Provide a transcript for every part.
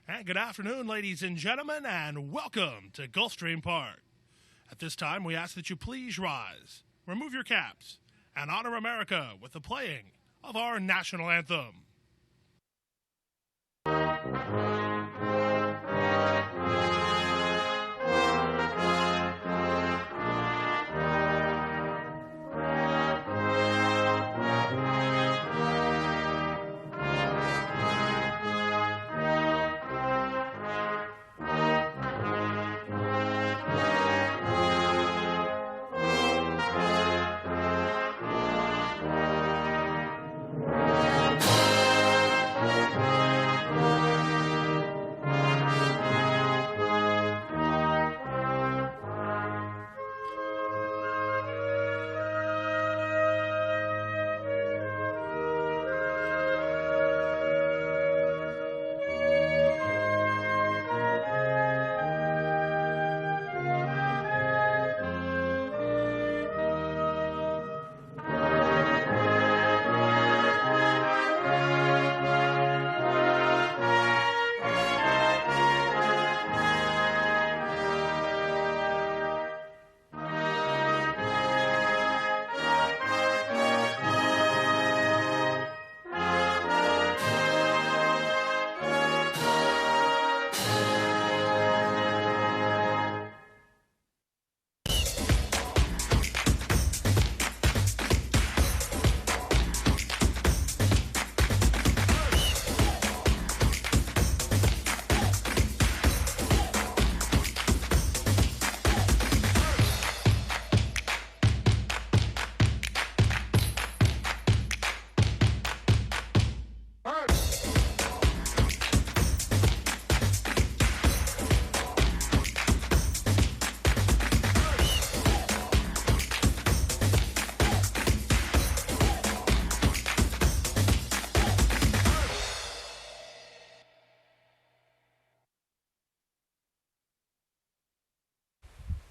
And good afternoon, ladies and gentlemen, and welcome to Gulfstream Park. At this time, we ask that you please rise, remove your caps, and honor America with the playing of our national anthem.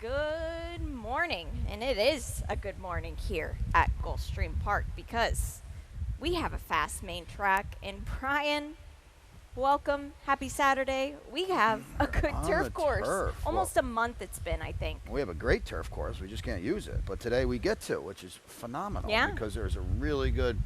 Good morning, and it is a good morning here at Gulfstream Park because we have a fast main track. And Brian, welcome, happy Saturday. We have a good On turf the course. turf. Almost a month it's been, I think. We have a great turf course. We just can't use it. But today we get to, which is phenomenal. Yeah. Because there's a really good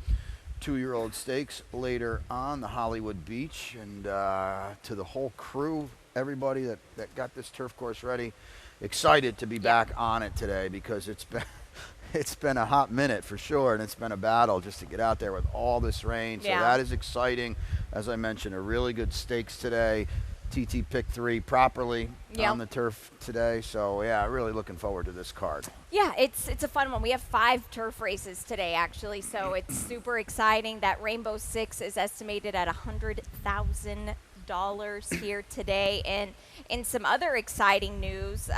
2-year-old stakes later on the Hollywood Beach. And to the whole crew, everybody that got this turf course ready, excited to be back on it today because it's been a hot minute for sure, and it's been a battle just to get out there with all this rain. So that is exciting. As I mentioned, a really good stakes today. TT picked 3 properly on the turf today. So, yeah, really looking forward to this card. Yeah, it's a fun one. We have 5 turf races today, actually, so it's super exciting. That Rainbow Six is estimated at $100,000 here today. And in some other exciting news,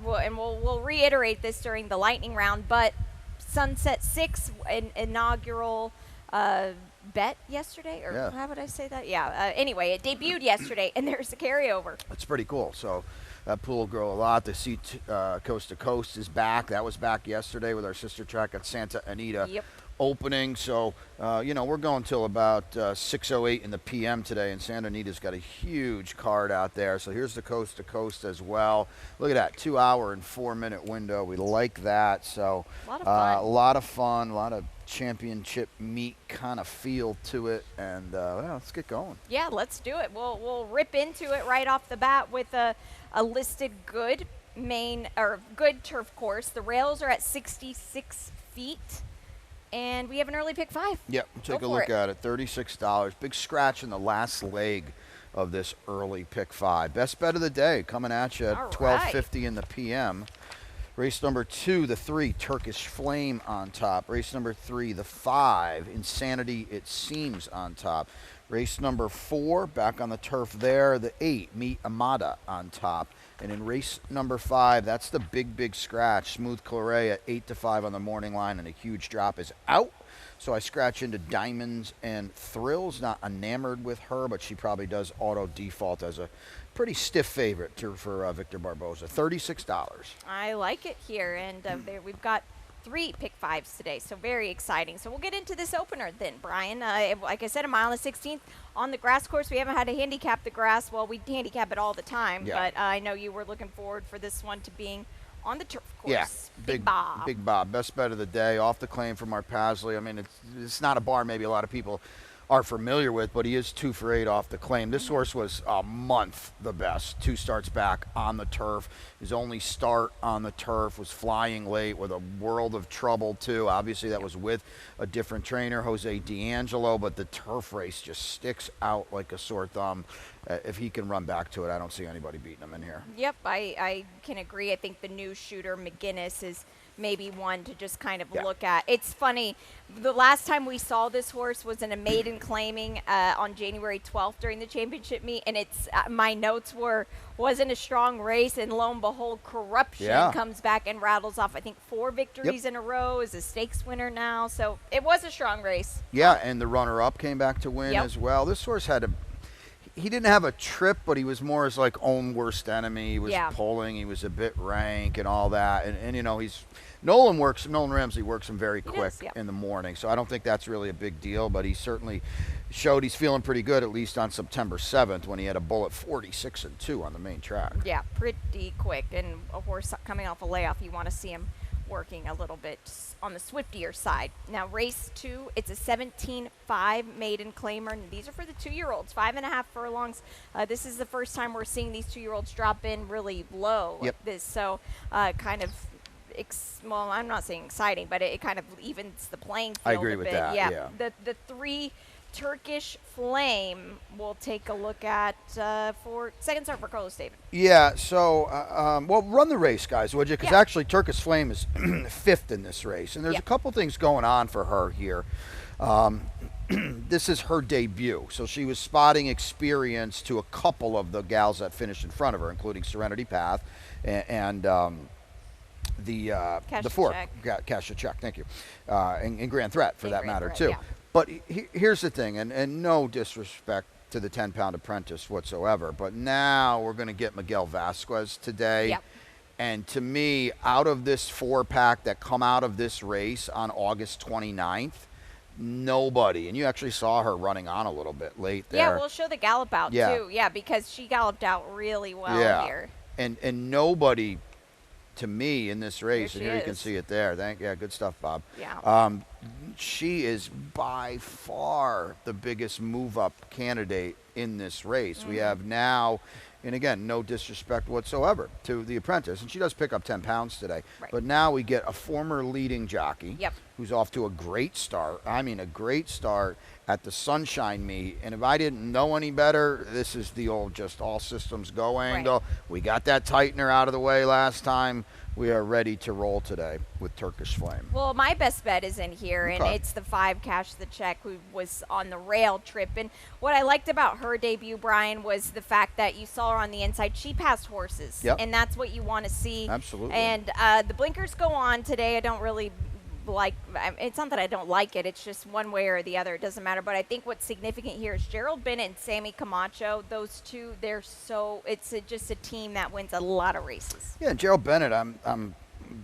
we'll reiterate this during the lightning round, but Sunset 6 inaugural bet yesterday, or how would I say that? Yeah. Anyway, it debuted yesterday, and there's a carryover. That's pretty cool. So that pool will grow a lot. The Seat Coast to Coast is back. That was back yesterday with our sister track at Santa Anita opening. So, we're going till about 6:08 in the p.m. today, and Santa Anita's got a huge card out there. So here's the Coast to Coast as well. Look at that, 2-hour and 4-minute window. We like that. So a lot of fun, a lot of championship meet kind of feel to it, and let's get going. Yeah, let's do it. We'll rip into it right off the bat with a listed good turf course. The rails are at 66 feet, and we have an early pick 5. Yep, take a look at it. $36. Big scratch in the last leg of this early pick 5. Best bet of the day coming at you at 12:50 in the p.m. Race number 2, the 3, Turkish Flame on top. Race number 3, the 5, Insanity It Seems on top. Race number 4, back on the turf there, the 8, Meet Amada on top. And in race number 5, that's the big scratch. Smooth Claret at 8-5 on the morning line, and a huge drop is out. So I scratch into Diamonds and Thrills. Not enamored with her, but she probably does auto default as a pretty stiff favorite for Victor Barboza. $36. I like it here, and we've got 3 pick 5s today, so very exciting. So we'll get into this opener then, Brian. Like I said, a mile and 16th on the grass course. We haven't had to handicap the grass. Well, we handicap it all the time, but I know you were looking forward for this one to being on the turf course. Yeah, Big Bob. Big Bob, best bet of the day, off the claim from our Pasley. I mean, it's not a barn maybe a lot of people are familiar with, but he is 2 for 8 off the claim. This horse was a month the best. 2 starts back on the turf. His only start on the turf was flying late with a world of trouble too. Obviously that was with a different trainer, Jose D'Angelo, but the turf race just sticks out like a sore thumb. If he can run back to it, I don't see anybody beating him in here. Yep, I can agree. I think the new shooter, McGinnis, is maybe one to just kind of look at. It's funny. The last time we saw this horse was in a maiden claiming on January 12th during the championship meet, and it's my notes wasn't a strong race, and lo and behold, Corruption comes back and rattles off, I think, 4 victories in a row, is a stakes winner now. So it was a strong race. Yeah, and the runner-up came back to win as well. This horse had he didn't have a trip, but he was more his like own worst enemy. He was pulling, he was a bit rank and all that. And you know, Nolan Ramsey works him very quick in the morning. So I don't think that's really a big deal, but he certainly showed he's feeling pretty good, at least on September 7th when he had a bullet 46-2 on the main track. Yeah, pretty quick. And a horse coming off a layoff, you want to see him working a little bit on the swiftier side. Now, race 2, it's a 17-5 maiden claimer, and these are for the 2-year-olds, 5.5 furlongs. This is the first time we're seeing these 2-year-olds drop in really low like this, so kind of well, I'm not saying exciting, but it kind of evens the playing field I agree a with bit. that, yeah. The 3 Turkish Flame we'll take a look at for second start for Carlos David. Yeah, so, well, run the race, guys, would you? Because actually Turkish Flame is 5th in this race, and there's a couple things going on for her here. This is her debut, so she was spotting experience to a couple of the gals that finished in front of her, including Serenity Path and the four, Cash a Check, thank you, and Grand Threat for that matter too. But here's the thing, and no disrespect to the 10-pound apprentice whatsoever, but now we're going to get Miguel Vasquez today. And to me, out of this 4-pack that come out of this race on August 29th, nobody, and you actually saw her running on a little bit late there. Yeah, we'll show the gallop out too. Yeah, because she galloped out really well here. And nobody, to me, in this race, and here you can see it there. Good stuff, Bob. Yeah. She is by far the biggest move-up candidate in this race. We have now, and again, no disrespect whatsoever to the apprentice, and she does pick up 10 pounds today. But now we get a former leading jockey who's off to a great start. I mean, a great start at the Sunshine meet. And if I didn't know any better, this is the old just all systems go angle. We got that tightener out of the way last time. We are ready to roll today with Turkish Flame. Well, my best bet is in here, and it's the 5 Cash the Check, who was on the rail trip. And what I liked about her debut, Brian, was the fact that you saw her on the inside. She passed horses, and that's what you want to see. Absolutely. And the blinkers go on today. I don't really like, it's not that I don't like it, it's just one way or the other, it doesn't matter. But I think what's significant here is Gerald Bennett and Sammy Camacho. Those two, it's just a team that wins a lot of races. Yeah, Gerald Bennett,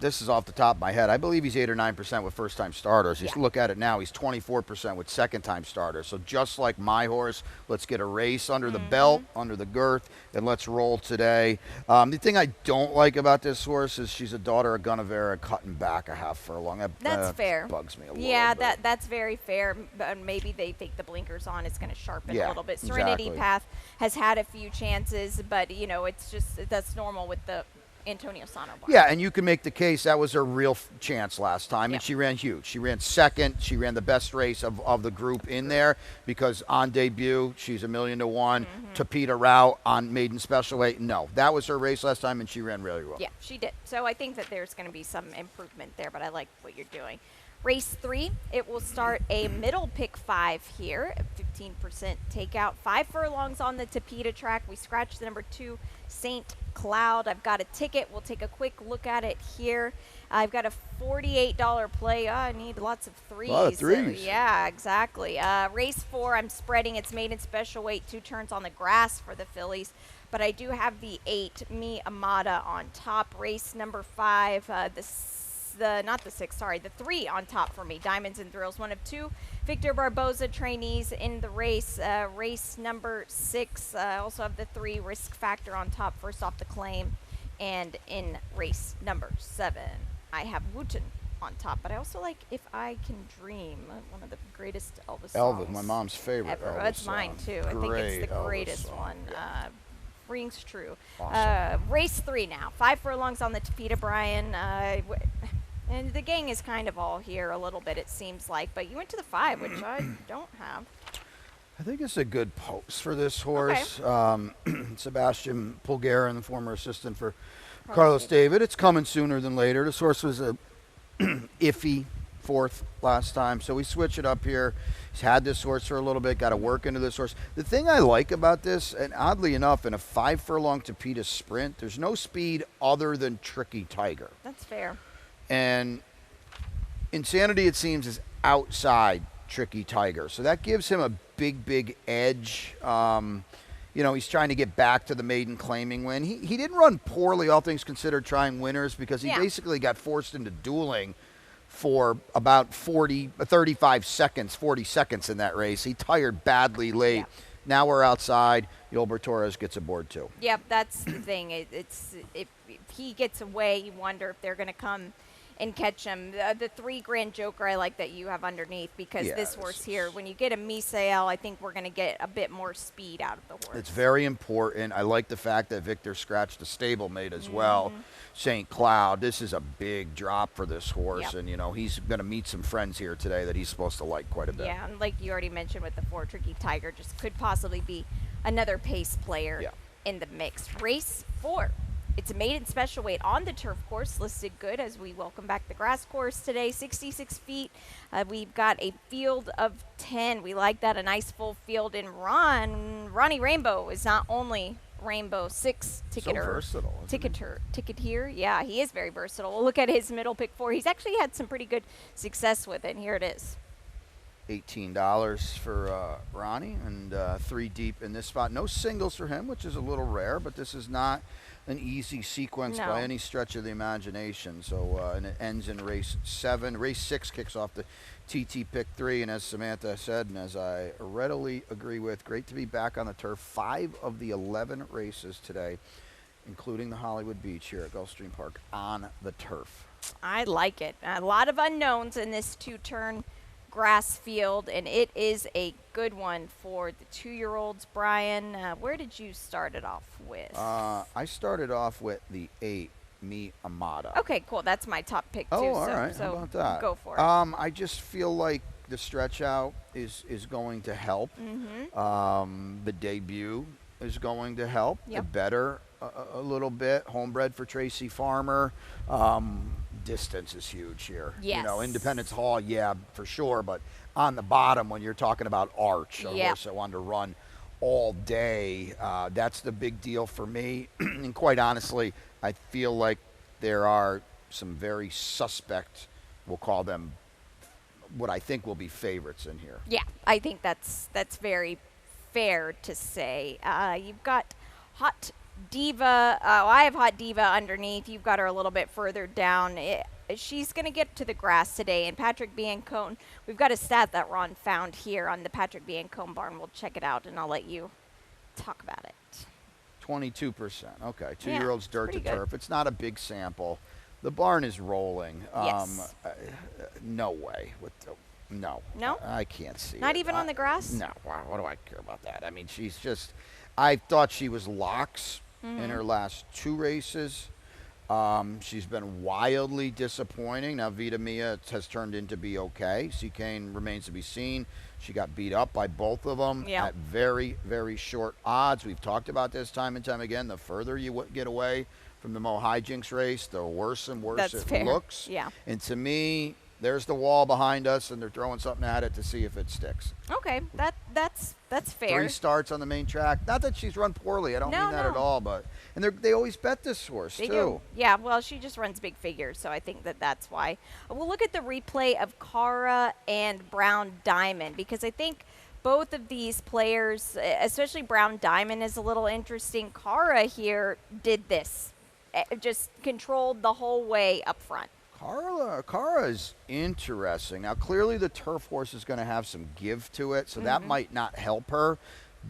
this is off the top of my head. I believe he's 8 or 9% with first-time starters. You look at it now, he's 24% with second-time starters. So just like my horse, let's get a race under the belt, under the girth, and let's roll today. The thing I don't like about this horse is she's a daughter of Gunnevera cutting back a half furlong. That's fair. Bugs me a little bit. Yeah, that's very fair. Maybe they think the blinkers on is going to sharpen a little bit. Serenity Path has had a few chances, but, you know, it's just that's normal with the Antonio Sano barn. Yeah, and you can make the case that was her real chance last time, and she ran huge. She ran second. She ran the best race of the group in there because on debut, she's 1,000,000 to 1. Tapeta route on maiden special weight. No, that was her race last time, and she ran really well. Yeah, she did. So I think that there's going to be some improvement there, but I like what you're doing. Race 3, it will start a middle pick 5 here, 15% takeout. 5 furlongs on the Tapeta track. We scratched the number 2, St. Cloud. I've got a ticket. We'll take a quick look at it here. I've got a $48 play. I need lots of threes. A lot of threes. Yeah, exactly. Race 4, I'm spreading. It's maiden special weight, 2 turns on the grass for the fillies. But I do have the 8, Mi Amada, on top. Race number 5, the not the 6, sorry, the 3 on top for me. Diamonds and Thrills, 1 of 2. Victor Barboza trainees in the race. Race number 6, also have the 3 risk factor on top, first off the claim. And in race number 7, I have Wooten on top. But I also like If I Can Dream, one of the greatest Elvis songs. Elvis, my mom's favorite ever. Elvis That's mine, song. too. I think it's the Great greatest Elvis song, one. yeah. Rings true. Awesome. Race 3 now. 5 furlongs on the Topita, Brian. And the gang is kind of all here a little bit, it seems like. But you went to the 5, which I don't have. I think it's a good post for this horse. Okay. Sebastian Pulgarin, the former assistant for Carlos David. It's coming sooner than later. This horse was a iffy 4th last time, so we switch it up here. He's had this horse for a little bit, got to work into this horse. The thing I like about this, and oddly enough, in a 5 furlong Topita sprint, there's no speed other than Tricky Tiger. That's fair. And Insanity, it seems, is outside Tricky Tiger. So that gives him a big edge. He's trying to get back to the maiden claiming win. He didn't run poorly, all things considered, trying winners, because he basically got forced into dueling for about 35 seconds, 40 seconds in that race. He tired badly late. Yeah. Now we're outside. Gilbert Torres gets aboard too. Yep, that's the thing. If he gets away, you wonder if they're going to come and catch him. The 3 Grand Joker I like that you have underneath, because this horse here, when you get a Misael, I think we're going to get a bit more speed out of the horse. It's very important. I like the fact that Victor scratched a stablemate as well. St. Cloud, this is a big drop for this horse, and he's going to meet some friends here today that he's supposed to like quite a bit. Yeah, and like you already mentioned with the 4 Tricky Tiger, just could possibly be another pace player in the mix. Race 4. It's a maiden special weight on the turf course, listed good as we welcome back the grass course today. 66 feet. We've got a field of 10. We like that, a nice full field. And Ronnie Rainbow is not only Rainbow 6 ticketer. So versatile. Ticketeer. Yeah, he is very versatile. We'll look at his middle pick 4. He's actually had some pretty good success with it. And here it is. $18 for Ronnie, and 3 deep in this spot. No singles for him, which is a little rare, but this is not an easy sequence by any stretch of the imagination. So, and it ends in race 7. Race 6 kicks off the TT pick 3, and as Samantha said, and as I readily agree with, great to be back on the turf. 5 of the 11 races today, including the Hollywood Beach here at Gulfstream Park, on the turf. I like it. A lot of unknowns in this 2-turn grass field, and it is a good one for the 2-year-olds. Brian, where did you start it off with? I started off with the 8, Mi Amada. Okay, cool. That's my top pick too. All right. So how about that? Go for it. I just feel like the stretch out is going to help. The debut is going to help. Yep. The better a little bit. Homebred for Tracy Farmer. Distance is huge here. Yes. Independence Hall, for sure, but on the bottom, when you're talking about Arch, a horse that wanted to run all day, that's the big deal for me. And quite honestly, I feel like there are some very suspect, we'll call them, what I think will be favorites in here. Yeah, I think that's very fair to say. You've got Hot Diva. I have Hot Diva underneath. You've got her a little bit further down. She's going to get to the grass today. And Patrick Biancone, we've got a stat that Ron found here on the Patrick Biancone barn. We'll check it out, and I'll let you talk about it. 22%. Okay, 2-year-olds dirt to good. turf. It's not a big sample. The barn is rolling. Yes. No way. No. No? I can't see Not it. even on the grass? No. What do I care about that? I mean, she's just – I thought she was locks in her last 2 races. She's been wildly disappointing. Now, Vita Mia has turned into be okay. C-Kane remains to be seen. She got beat up by both of them at very, very short odds. We've talked about this time and time again. The further you get away from the Mo Hijinks race, the worse and worse That's it fair. looks. Yeah. And to me, there's the wall behind us, and they're throwing something at it to see if it sticks. Okay, that's fair. 3 starts on the main track. Not that she's run poorly. I don't mean that at all, but and they always bet this horse They too. do. Yeah, well, she just runs big figures, so I think that's why. We'll look at the replay of Cara and Brown Diamond, because I think both of these players, especially Brown Diamond, is a little interesting. Cara here did this, just controlled the whole way up front. Cara is interesting. Now, clearly the turf horse is going to have some give to it, so that might not help her.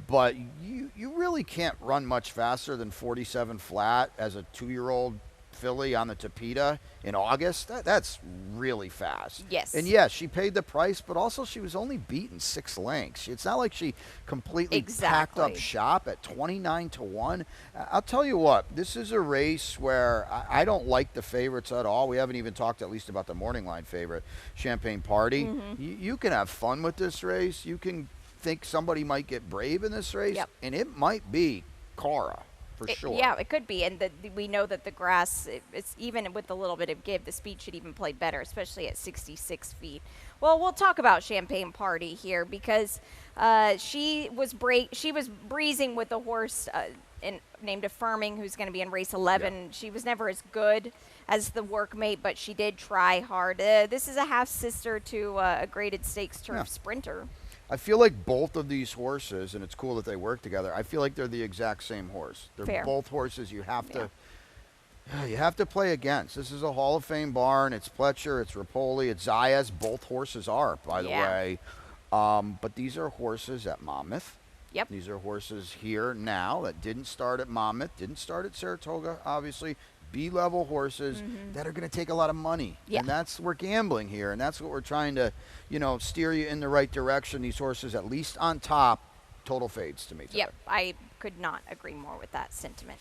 But you really can't run much faster than 47 flat as a 2-year-old filly on the Tapeta in August. That's really fast. Yes. And yes, she paid the price, but also she was only beaten 6 lengths. It's not like she completely packed up shop at 29-1. I'll tell you what, this is a race where I don't like the favorites at all. We haven't even talked at least about the morning line favorite, Champagne Party. You can have fun with this race. You can think somebody might get brave in this race, and it might be Cara. For sure. Yeah, it could be. And we know that the grass, it's even with a little bit of give, the speed should even play better, especially at 66 feet. Well, we'll talk about Champagne Party here because she was breezing with a horse named Affirming, who's going to be in race 11. Yeah. She was never as good as the workmate, but she did try hard. This is a half-sister to a graded stakes turf sprinter. I feel like both of these horses, and it's cool that they work together, I feel like they're the exact same horse. They're both horses you have to play against. This is a Hall of Fame barn. It's Pletcher, it's Rapoli, it's Zayas. Both horses are, by the way. But these are horses at Monmouth. Yep. These are horses here now that didn't start at Monmouth, didn't start at Saratoga, obviously. B-level horses that are going to take a lot of money. Yeah. And we're gambling here, and that's what we're trying to, steer you in the right direction. These horses, at least on top, total fades to me today. Yep, I could not agree more with that sentiment.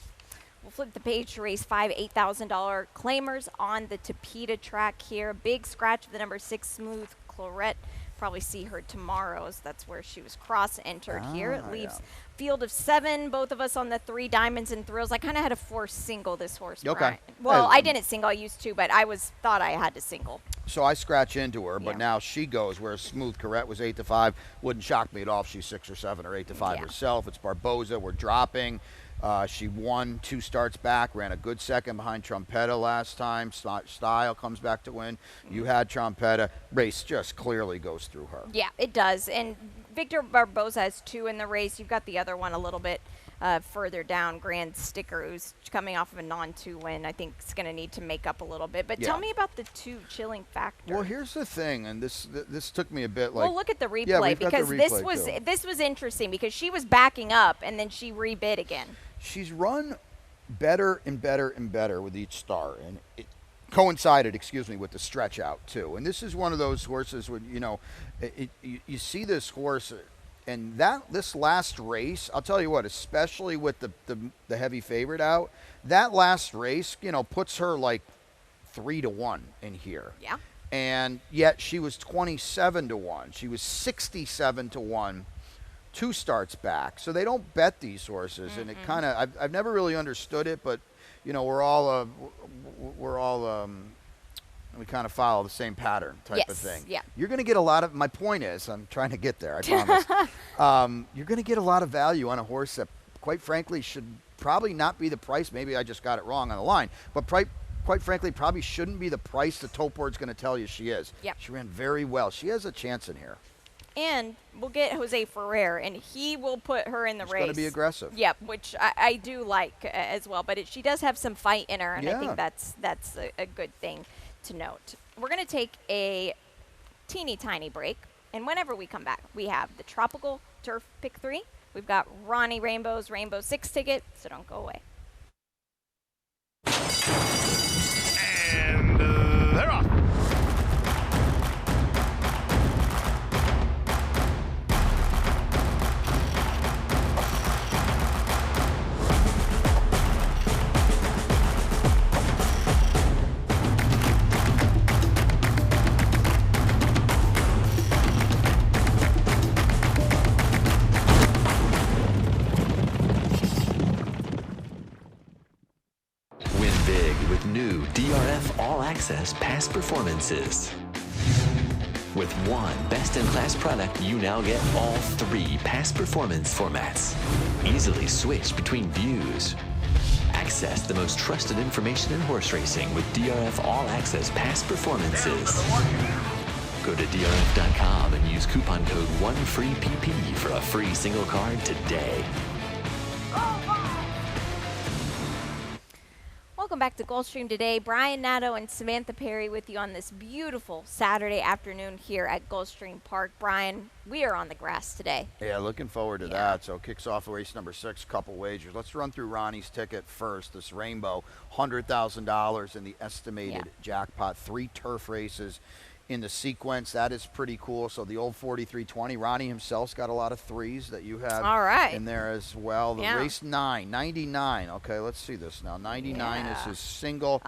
We'll flip the page to race 5, $8,000 claimers on the Tapeta track here. Big scratch of the number 6 Smooth Claret. Probably see her tomorrow, as that's where she was cross-entered here. It leaves field of 7, both of us on the 3 Diamonds and Thrills. I kind of had to force single this horse. Okay. Brian. Well, I didn't single. I used to, but I thought I had to single. So I scratch into her, but now she goes where Smooth Claret was 8-5. Wouldn't shock me at all if she's 6 or 7 or 8-5 herself. It's Barboza. We're dropping. She won 2 starts back, ran a good second behind Trumpetta last time. Style comes back to win. You had Trumpetta. Race just clearly goes through her. Yeah, it does. And Victor Barboza has 2 in the race. You've got the other one a little bit further down, Grand Sticker, who's coming off of a non-2 win. I think it's going to need to make up a little bit. But tell me about the 2 chilling factor. Well, here's the thing, and this took me a bit Well, look at the replay because this was interesting because she was backing up and then she rebid again. She's run better and better and better with each start, and it coincided, with the stretch out too. And this is one of those horses where you see this horse, and this last race, I'll tell you what, especially with the heavy favorite out, that last race, puts her like 3-1 in here. Yeah. And yet she was 27-1. She was 67-1. 2 starts back, so they don't bet these horses, and it kind of I've never really understood it, but we're all we kind of follow the same pattern type of thing. Yeah. You're going to get a lot of. My point is, I'm trying to get there. I promise. You're going to get a lot of value on a horse that, quite frankly, should probably not be the price. Maybe I just got it wrong on the line, but quite frankly, probably shouldn't be the price the tote board's going to tell you she is. Yep. She ran very well. She has a chance in here. And we'll get Jose Ferrer, and he will put her in the race. She's going to be aggressive. Yep, which I do like as well. But she does have some fight in her, and I think that's a good thing to note. We're going to take a teeny tiny break, and whenever we come back, we have the Tropical Turf Pick 3. We've got Ronnie Rainbow's Rainbow 6 ticket, so don't go away. And they're off. New DRF All Access past performances. With one best-in-class product, you now get all 3 past performance formats. Easily switch between views. Access the most trusted information in horse racing with DRF All Access past performances. Go to DRF.com and use coupon code 1FREEPP for a free single card today. Welcome back to Gulfstream today. Brian Nato and Samantha Perry with you on this beautiful Saturday afternoon here at Gulfstream Park. Brian, we are on the grass today. Yeah, looking forward to that. So kicks off race number 6, couple wagers. Let's run through Ronnie's ticket first. This Rainbow, $100,000 in the estimated jackpot. 3 turf races in the sequence. That is pretty cool. So the old 4320, Ronnie himself's got a lot of 3s that you have in there as well. The race 9, 99. Okay, let's see this now. 99 is his single.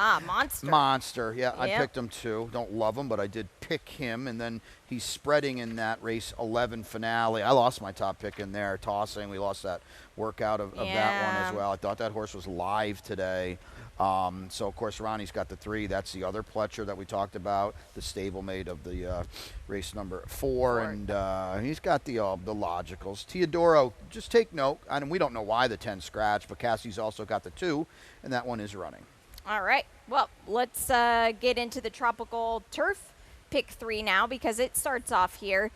Monster. Yeah, I picked him too. Don't love him, but I did pick him. And then he's spreading in that race 11 finale. I lost my top pick in there, tossing. We lost that workout of that one as well. I thought that horse was live today. So, of course, Ronnie's got the 3. That's the other Pletcher that we talked about, the stablemate of the race number 4. And he's got the logicals. Teodoro, just take note. And we don't know why the 10 scratch, but Cassie's also got the 2, and that one is running. All right. Well, let's get into the tropical turf pick 3 now because it starts off here.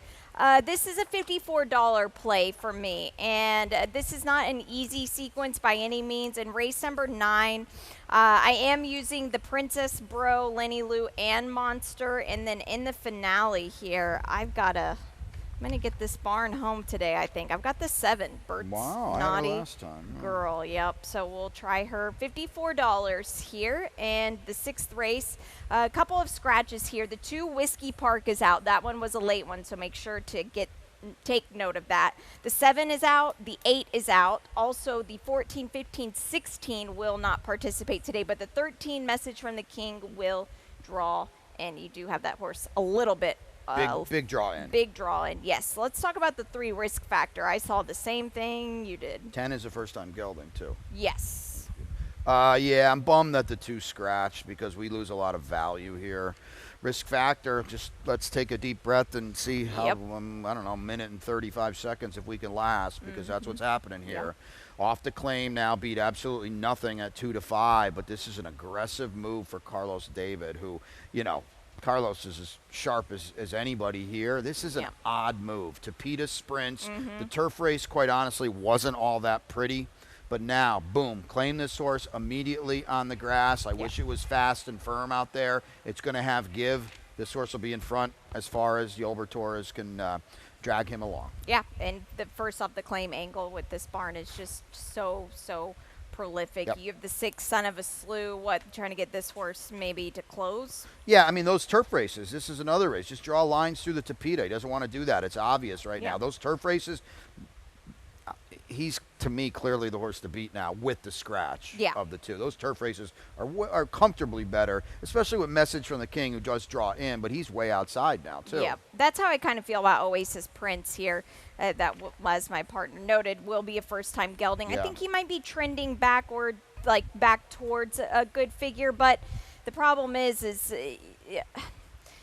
This is a $54 play for me, and this is not an easy sequence by any means. In race number 9, I am using the Princess, Bro, Lenny Lou, and Monster, and then in the finale here, I'm going to get this barn home today, I think. I've got the 7, Bert's Naughty I had her last time. Girl. Yep, so we'll try her. $54 here, and the 6th race, a couple of scratches here. The 2 Whiskey Park is out. That one was a late one, so make sure to take note of that. The 7 is out. The 8 is out. Also, the 14, 15, 16 will not participate today, but the 13 Message from the King will draw, and you do have that horse a little bit big draw in. Big draw in, yes. Let's talk about the 3 risk factor. I saw the same thing you did. 10 is the first time gelding, too. Yes. Yeah, I'm bummed that the 2 scratched because we lose a lot of value here. Risk factor, just let's take a deep breath and see how, I don't know, minute and 35 seconds if we can last, because that's what's happening here. Off the claim now, beat absolutely nothing at 2-5, but this is an aggressive move for Carlos David, who, Carlos is as sharp as anybody here. This is an odd move. Tapeta sprints. The turf race, quite honestly, wasn't all that pretty. But now, boom, claim this horse immediately on the grass. I wish it was fast and firm out there. It's going to have give. This horse will be in front as far as Yolber Torres can drag him along. Yeah, and the first off the claim angle with this barn is just so prolific. You have the 6 Son of a Slew, trying to get this horse maybe to close? Yeah, I mean, those turf races, this is another race. Just draw lines through the Tapeta. He doesn't want to do that. It's obvious right now. Those turf races, he's, to me, clearly the horse to beat now with the scratch of the 2. Those turf races are comfortably better, especially with Message from the King, who does draw in, but he's way outside now, too. Yeah, that's how I kind of feel about Oasis Prince here. That was my partner noted, will be a first-time gelding. I think he might be trending backward, back towards a good figure, but the problem is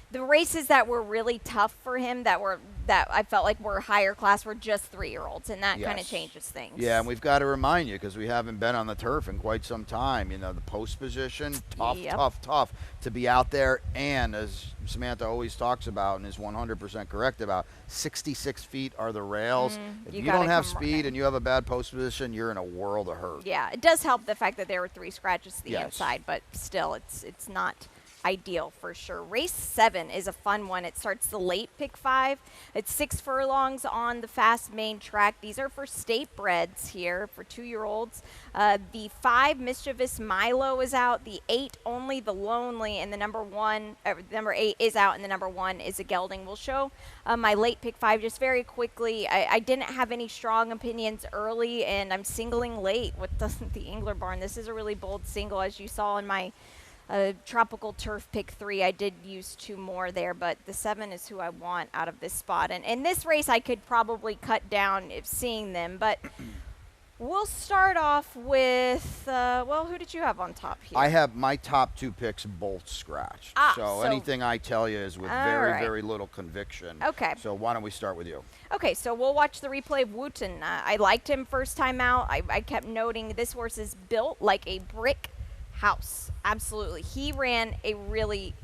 the races that were really tough for him, that I felt like were higher class, were just 3-year-olds, and that kind of changes things. Yeah, and we've got to remind you, because we haven't been on the turf in quite some time, the post position, tough to be out there, and as Samantha always talks about and is 100% correct about, 66 feet are the rails. If you don't have speed and you have a bad post position, you're in a world of hurt. Yeah, it does help the fact that there were 3 scratches to the inside, but still, it's not ideal for sure. Race 7 is a fun one. It starts the late pick 5. It's 6 furlongs on the fast main track. These are for state breds here, for 2-year-olds. The 5 Mischievous Milo is out. The 8 Only the Lonely, and the number 8 is out, and the number 1 is a gelding. We'll show my late pick 5 just very quickly. I didn't have any strong opinions early, and I'm singling late with the Engler barn. This is a really bold single, as you saw in my tropical turf pick 3. I did use 2 more there, but the 7 is who I want out of this spot. And in this race, I could probably cut down if seeing them, but we'll start off with, who did you have on top here? I have my top 2 picks both scratched. So anything I tell you is with very little conviction. Okay. So why don't we start with you? Okay, so we'll watch the replay of Wooten. I liked him first time out. I kept noting this horse is built like a brick house. Absolutely. He ran a really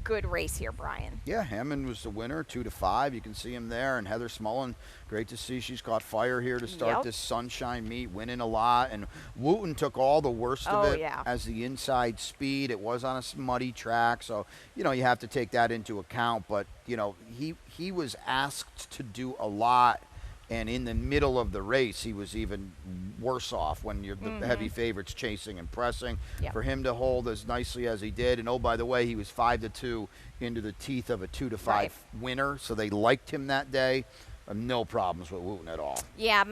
good race here, Brian. Yeah, Hammond was the winner, 2-5. You can see him there. And Heather Smullen, great to see she's caught fire here to start this Sunshine meet, winning a lot. And Wooten took all the worst of it as the inside speed. It was on a muddy track, so, you know, you have to take that into account. But, you know, he was asked to do a lot. And in the middle of the race, he was even worse off when you're the heavy favorites chasing and pressing. For him to hold as nicely as he did, and oh, by the way, he was 5-2 into the teeth of a 2-5 winner, so they liked him that day. No problems with Wooten at all. Yeah,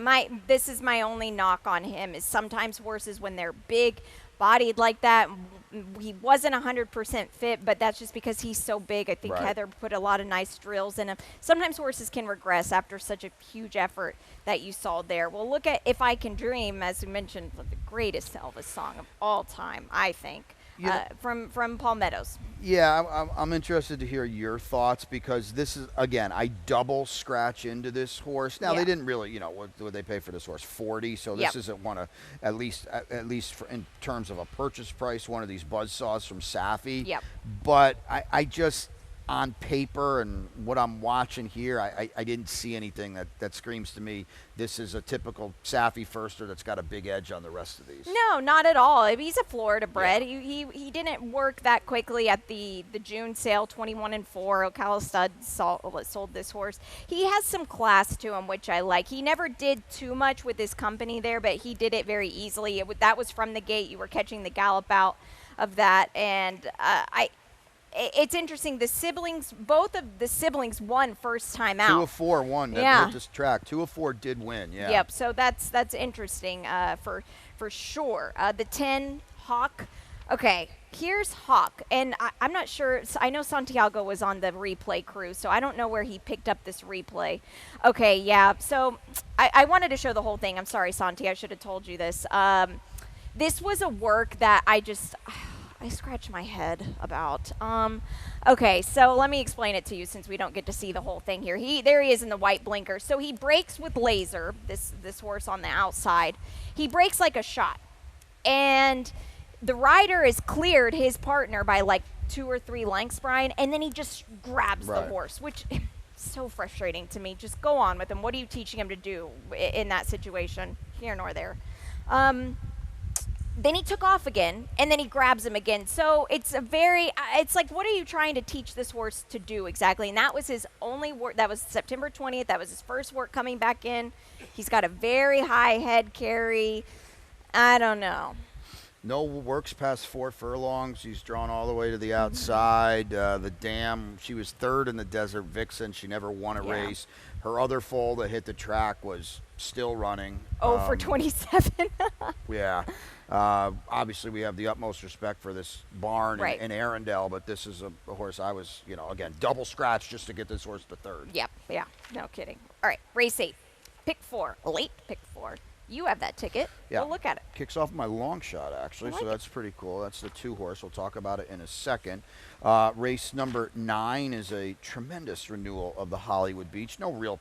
this is my only knock on him is sometimes horses when they're big bodied like that. He wasn't 100% fit, but that's just because he's so big. I think Heather put a lot of nice drills in him. Sometimes horses can regress after such a huge effort that you saw there. Well, look at If I Can Dream, as we mentioned, the greatest Elvis song of all time, I think, from Paul Meadows. Yeah, I'm interested to hear your thoughts because this is, again, I double scratch into this horse. Now, they didn't really, you know, what would they pay for this horse? 40. So this isn't one of, at least for, in terms of a purchase price, one of these buzzsaws from Safi. But I just, on paper and what I'm watching here, I didn't see anything that screams to me this is a typical Safi firster that's got a big edge on the rest of these. No, not at all. He's a Florida bred. He didn't work that quickly at the June sale, 21-4. Ocala Stud sold this horse. He has some class to him, which I like. He never did too much with his company there, but he did it very easily. That was from the gate. You were catching the gallop out of that, and it's interesting. The siblings, both of the siblings won first time out. 2 of 4 won. That hit this track. 2 of 4 did win. Yeah. Yep. So that's interesting for sure. The 10 Hawk. Okay, here's Hawk, and I'm not sure. I know Santiago was on the replay crew, so I don't know where he picked up this replay. Okay, yeah. So I wanted to show the whole thing. I'm sorry, Santi. I should have told you this. This was a work that I scratch my head about. Okay, so let me explain it to you since we don't get to see the whole thing here. There he is in the white blinker. So he breaks with laser, this horse on the outside. He breaks like a shot. And the rider has cleared his partner by like 2 or 3 lengths, Brian, and then he just grabs the horse, which is so frustrating to me. Just go on with him. What are you teaching him to do in that situation? Here nor there. Then he took off again, and then he grabs him again. So it's like, what are you trying to teach this horse to do exactly? And that was his only work. That was September 20th. That was his first work coming back in. He's got a very high head carry. I don't know. No works past 4 furlongs. He's drawn all the way to the outside. The dam, she was 3rd in the Desert Vixen. She never won a race. Her other foal that hit the track was still running. For 27. Yeah. Obviously, we have the utmost respect for this barn in Arundel, but this is a horse I was, you know, again, double scratch just to get this horse to 3rd. Yep. Yeah. No kidding. All right. Race 8. Pick 4. Late pick 4. You have that ticket. Yeah. We'll look at it. Kicks off my long shot, actually, so that's pretty cool. That's the 2 horse. We'll talk about it in a second. Race number 9 is a tremendous renewal of the Hollywood Beach. No real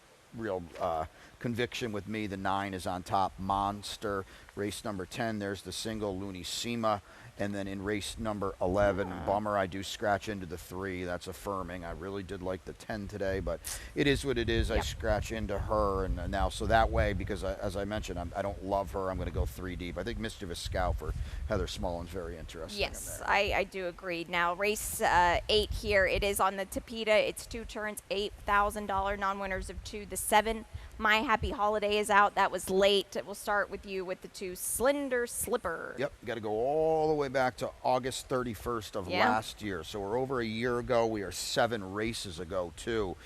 conviction with me. The 9 is on top, Monster. Race number 10, there's the single, Looney Sema. And then in race number 11, bummer, I do scratch into the 3. That's affirming. I really did like the 10 today, but it is what it is. I scratch into her, and now, so that way, because as I mentioned, I don't love her, I'm going to go 3 deep. I think Mischievous Scout for Heather Smullen's very interesting. Yes, I do agree. Now, race 8 here, it is on the Tapeta. It's 2 turns, $8,000 non-winners of 2. The 7, My Happy Holiday, is out. That was late. We'll start with you with the 2, Slender Slipper. Yep, got to go all the way back to August 31st of last year. So we're over a year ago. We are 7 races ago, too,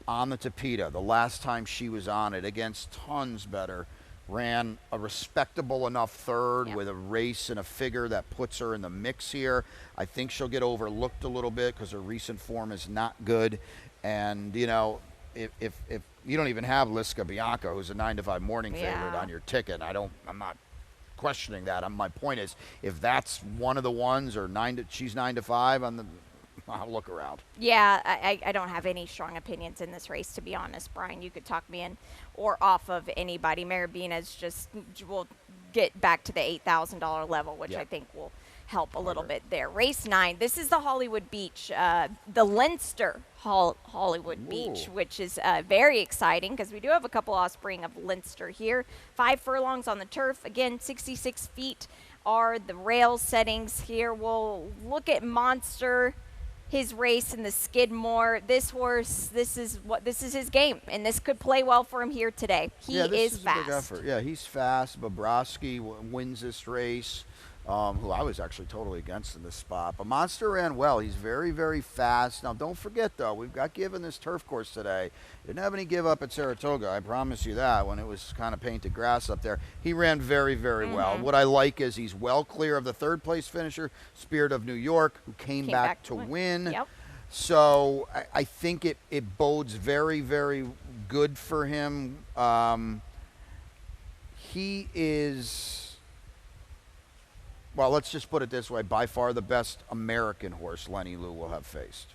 on the Tapeta. The last time she was on it, against tons better, ran a respectable enough 3rd with a race and a figure that puts her in the mix here. I think she'll get overlooked a little bit because her recent form is not good. And, you know, if you don't even have Liska Bianca, who's a 9-5 morning favorite on your ticket, I'm not questioning that. My point is, if that's one of the ones, or she's 9-5 on the, I'll look around. Yeah, I don't have any strong opinions in this race, to be honest, Brian. You could talk me in or off of anybody. Marabina's will get back to the $8,000 level, which I think will help a little bit there. Race 9. This is the Hollywood Beach, the Leinster Hollywood Beach, which is very exciting because we do have a couple offspring of Leinster here. 5 furlongs on the turf. Again, 66 feet are the rail settings here. We'll look at Monster, his race in the Skidmore. This horse, this is his game, and this could play well for him here today. He this is a fast. big effort. Yeah, he's fast. Bobrovsky wins this race, who I was actually totally against in this spot. But Monster ran well. He's very, very fast. Now, don't forget, though, we've got give in this turf course today. Didn't have any give up at Saratoga, I promise you that, when it was kind of painted grass up there. He ran very, very well. What I like is he's well clear of the third-place finisher, Spirit of New York, who came back to win. Yep. So I think it bodes very, very good for him. He is, well, let's just put it this way, by far the best American horse Lenny Lou will have faced.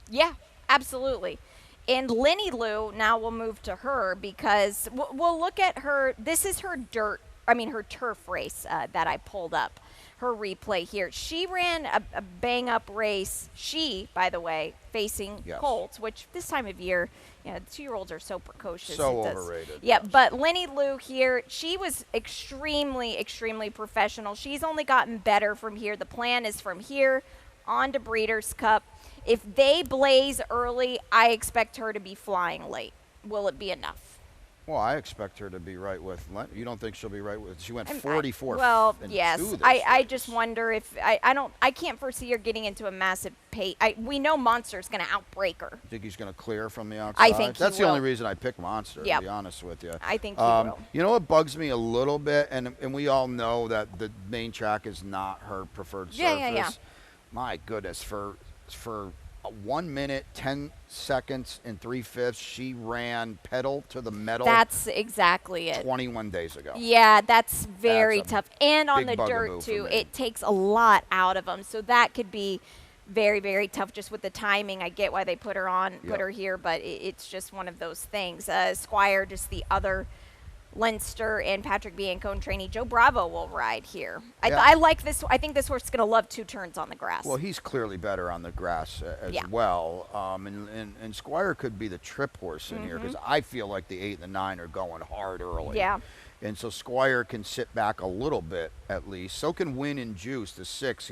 Yeah, absolutely. And Lenny Lou, now we'll move to her because we'll look at her. This is her her turf race that I pulled up. Her replay here. She ran a bang-up race. She, by the way, facing colts, which this time of year, the 2-year-olds are so precocious. So overrated. Yeah, but Lenny Lou here, she was extremely, extremely professional. She's only gotten better from here. The plan is from here on to Breeders' Cup. If they blaze early, I expect her to be flying late. Will it be enough? Well, I expect her to be right with. You don't think she'll be right with? She went 44. Well, yes. I just wonder if I can't foresee her getting into a massive pace. We know Monster's going to outbreak her. Think he's going to clear from the outside? I think that's he the will. only reason I picked Monster. To be honest with you, I think he will. You know what bugs me a little bit, and we all know that the main track is not her preferred surface. Yeah. My goodness, for 1 minute, 10 seconds, and 3/5, she ran pedal to the metal. That's exactly it. 21 days ago. Yeah, that's very That's a tough. And on the big dirt, bugaboo too, for me. it takes a lot out of them. So that could be very, very tough just with the timing. I get why they put her here, but it's just one of those things. Squire, just the other Leinster, and Patrick Biancone trainee Joe Bravo will ride here. I like this. I think this horse is going to love 2 turns on the grass. Well, he's clearly better on the grass as well. And Squire could be the trip horse in here because I feel like the 8 and the 9 are going hard early. Yeah. And so Squire can sit back a little bit at least. So can Win and Juice, the 6.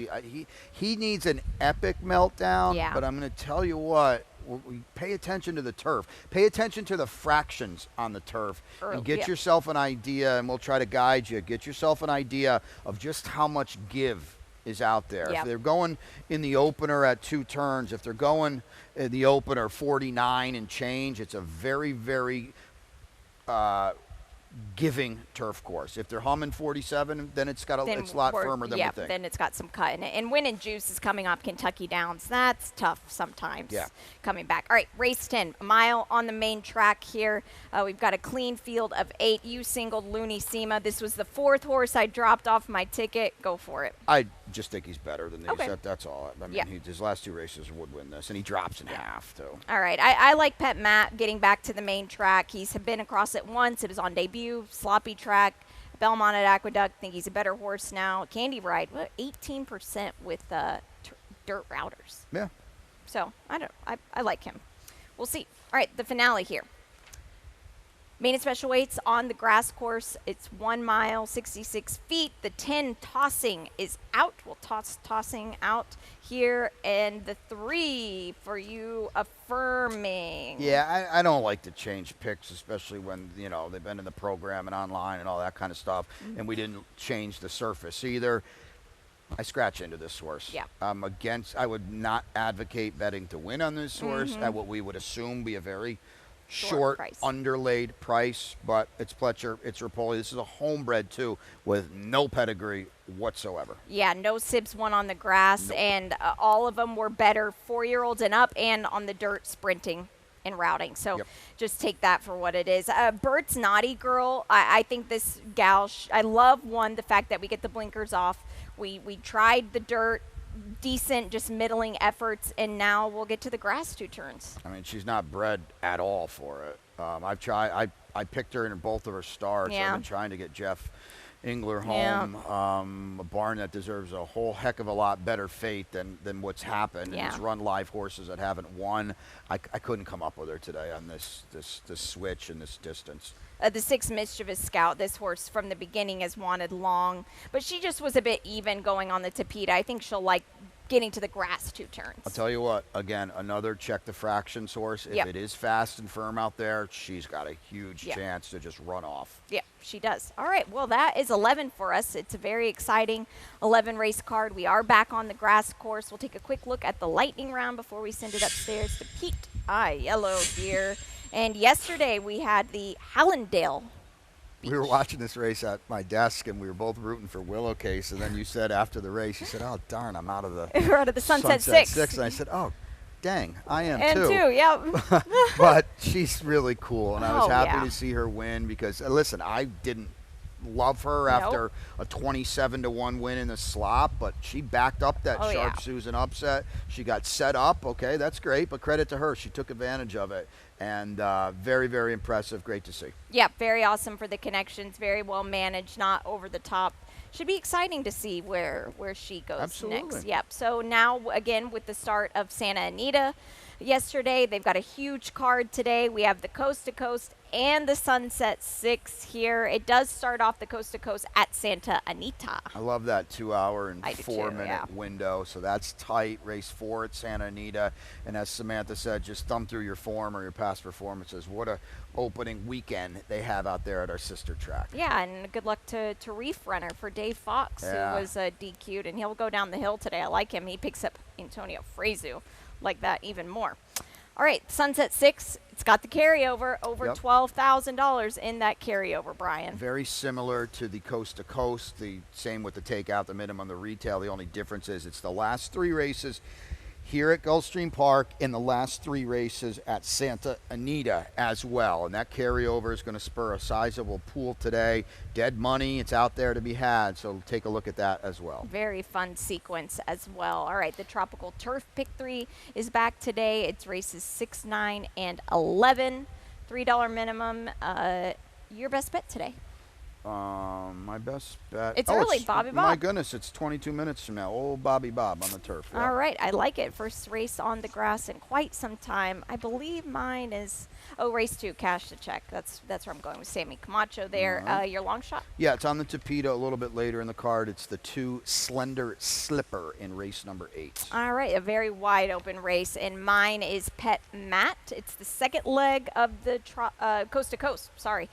He needs an epic meltdown. Yeah. But I'm going to tell you what. We pay attention to the turf. Pay attention to the fractions on the turf. And get yourself an idea, and we'll try to guide you. Get yourself an idea of just how much give is out there. If they're going in the opener at 2 turns, if they're going in the opener 49 and change, it's a very, very giving turf course. If they're humming 47, then it's got it's a lot firmer than we think. Then it's got some cut in it. And Win and Juice is coming off Kentucky Downs. That's tough sometimes. Coming back. All right, race 10, a mile on the main track here. We've got a clean field of 8. You singled Looney Sema. This was the 4th horse I dropped off my ticket. Go for it. I just think he's better than these. Okay. That's all. I mean, his last 2 races would win this, and he drops in half, too. All right. I like Pet Matt getting back to the main track. He's been across it once. It was on debut, sloppy track. Belmont at Aqueduct. I think he's a better horse now. Candy Ride, 18% with dirt routers. Yeah. So I like him. We'll see. All right, the finale here. Main and special weights on the grass course. It's 1 mile, 66 feet. The 10 tossing is out. We'll tossing out here. And the 3 for you affirming. Yeah, I don't like to change picks, especially when, they've been in the program and online and all that kind of stuff. And we didn't change the surface either. I scratch into this horse. Yeah. I would not advocate betting to win on this horse at what we would assume be a very short price. Underlaid price, but it's Pletcher, it's Rapoli. This is a homebred too, with no pedigree whatsoever. Yeah, no Sibs won on the grass, and all of them were better 4-year-olds and up, and on the dirt sprinting and routing. So just take that for what it is. Bert's Naughty Girl. I think this gal. I love the fact that we get the blinkers off. We tried the dirt. Decent, just middling efforts, and now we'll get to the grass 2 turns. I mean, she's not bred at all for it. I've tried. I picked her in both of her starts. I've been trying to get Jeff Engler Yeah. home, a barn that deserves a whole heck of a lot better fate than what's happened. Yeah. And he's run live horses that haven't won. I couldn't come up with her today on this switch and this distance. The 6 Mischievous Scout, this horse from the beginning has wanted long, but she just was a bit even going on the Tapeta. I think she'll like getting to the grass 2 turns. I'll tell you what, again, another check the fractions horse. If Yep. it is fast and firm out there, she's got a huge Yep. chance to just run off. Yeah, she does. All right, well, that is 11 for us. It's a very exciting 11 race card. We are back on the grass course. We'll take a quick look at the lightning round before we send it upstairs to Pete Yellow here. And yesterday we had the Hallandale. We were watching this race at my desk, and we were both rooting for Willowcase. And then you said after the race, you said, "Oh darn, I'm out of the We're out of the Sunset Six." And I said, "Oh, dang, I am And too." two, yep. But she's really cool, and I was Oh, happy yeah. to see her win because listen, I didn't love her after a 27-1 win in the slop, but she backed up that Oh, Sharp yeah. Susan upset. She got set up. Okay, that's great, but credit to her, she took advantage of it, and very, very impressive. Great to see. Yeah, very awesome for the connections. Very well managed, not over the top. Should be exciting to see where she goes Absolutely. next. Yep. So now, again, with the start of Santa Anita yesterday, they've got a huge card today. We have the Coast to Coast and the Sunset Six here. It does start off the Coast to Coast at Santa Anita. I love that 2-hour and I do 4-minute too, yeah. window. So that's tight. Race 4 at Santa Anita. And as Samantha said, just thumb through your form or your past performances. What a opening weekend they have out there at our sister track. Yeah, and good luck to Reef Runner for Dave Fox, Yeah. who was DQ'd, and he'll go down the hill today. I like him. He picks up Antonio Frezu like that even more. All right, Sunset Six, it's got the carryover, over Yep. $12,000 in that carryover, Brian. Very similar to the Coast to Coast, the same with the takeout, the minimum, the retail. The only difference is it's the last 3 races here at Gulfstream Park and the last 3 races at Santa Anita as well. And that carryover is going to spur a sizable pool today. Dead money, it's out there to be had, so take a look at that as well. Very fun sequence as well. All right, the Tropical Turf Pick 3 is back today. It's races 6, 9, and 11. $3 minimum. Your best bet today? My best bet. It's early, Bobby My Bob. goodness, it's 22 minutes from now. Old Bobby Bob on the turf. Yeah. All right, I like it. First race on the grass in quite some time. I believe mine is race 2, cash the check. That's where I'm going with Sammy Camacho there. All right. Your long shot. Yeah, it's on the Tapeta a little bit later in the card. It's the 2 Slender Slipper in race number 8. All right, a very wide open race, and mine is Pet Matt. It's the second leg of the Coast to Coast. Sorry.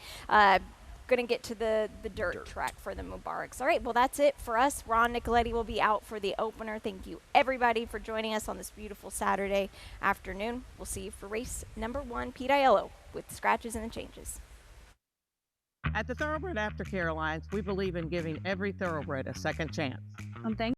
Going to get to the dirt track for the Mubaraks. All right, well, that's it for us. Ron Nicoletti will be out for the opener. Thank you, everybody, for joining us on this beautiful Saturday afternoon. We'll see you for race number 1, Pete Aiello, with scratches and the changes. At the Thoroughbred Aftercare Alliance, we believe in giving every thoroughbred a second chance. Thank